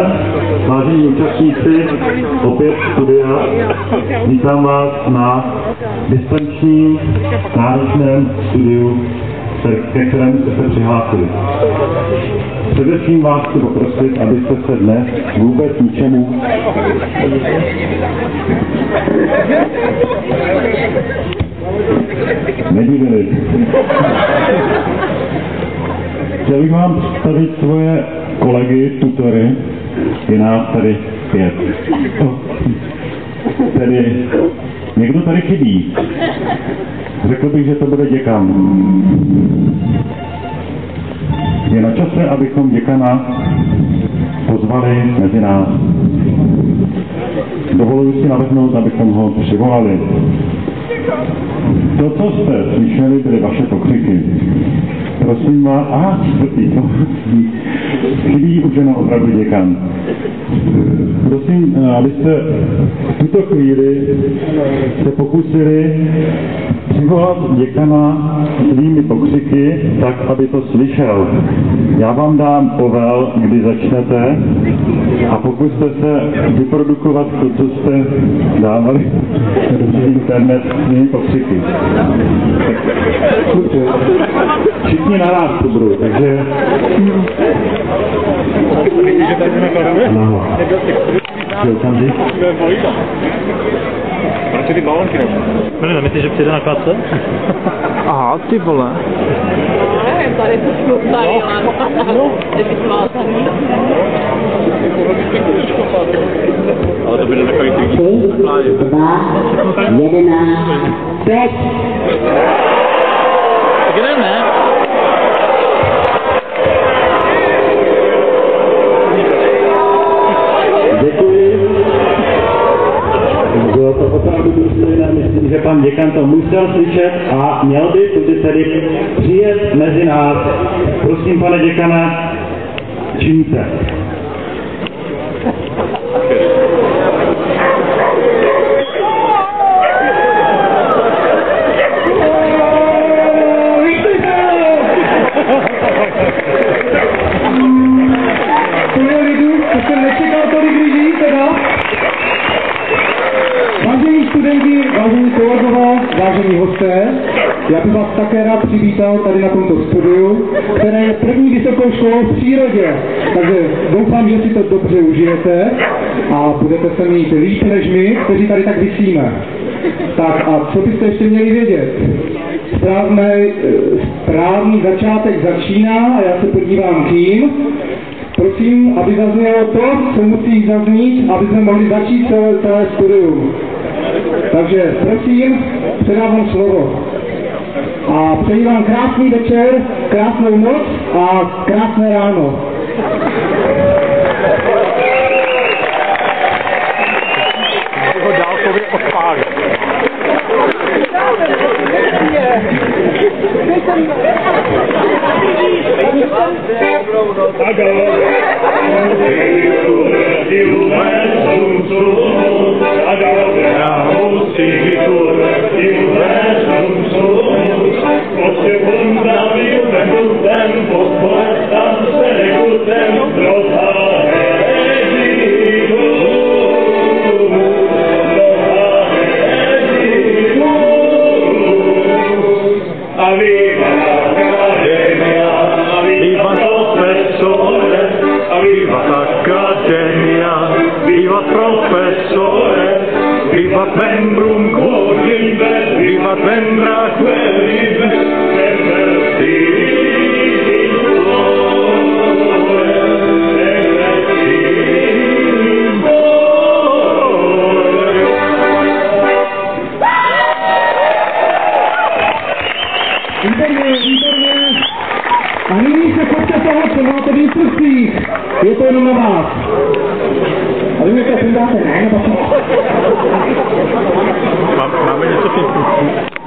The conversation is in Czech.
den, vážení účastníci, opět studia. Vítám vás na distančním náročném studiu, ke kterému jste se přihlásili. Především vás chci poprosit, abyste se dnes vůbec ničemu nedivili. Chtěl bych vám představit svoje kolegy, tutory, je nás tady 5. Tedy někdo tady chybí. Řekl bych, že to bude děkan. Je na čase, abychom děkana pozvali mezi nás. Dovoluji si navrhnout, abychom ho přivolali. To, co jste slyšeli, byly vaše pokřiky. Prosím vás, chybí už jenom opravdu děkan. Prosím, abyste v tuto chvíli se pokusili přivolat děkana svými pokřiky, tak, aby to slyšel. Já vám dám povel, kdy začnete, a pokuste se vyprodukovat to, co jste dávali do internet svými pokřiky. Všichni naraz to budou, takže... Naho. Chtěl tam říct? Proč ty balonky nebo? Myslíš, že přijde na kladce? Aha, ty vole. Nevím, tady to šluptají, ale to bude takový ty 2, 11, 5. Tak jdem, ne? Děkuji. Bylo to opravdu důstojné, myslím, že pan děkan to musel slyšet a měl by tudy tedy přijet mezi nás. Prosím, pane děkane, čiňte. Vážení studenti, vážení kolegové, vážení hosté, já bych vás také rád přivítal tady na tomto studiu, které je první vysokou školou v přírodě. Takže doufám, že si to dobře užijete a budete se mít líp než my, kteří tady tak visíme. Tak a co byste ještě měli vědět? Správný začátek začíná a já se podívám kým. Prosím, aby zaznělo to, co musí zaznít, aby jsme mohli začít celé studium. Takže prosím, předávám slovo. A přeji vám krásný večer, krásnou noc a krásné ráno. ho dálkově odpálit. Vivat membrum quodlib, vivat membra quellib, Výborně. A nyní se chodte toho, co máte v instrukcích. Je to jenom na vás. A vy mi to přidáte, ne? Nebo co? Máme něco v instrukcích.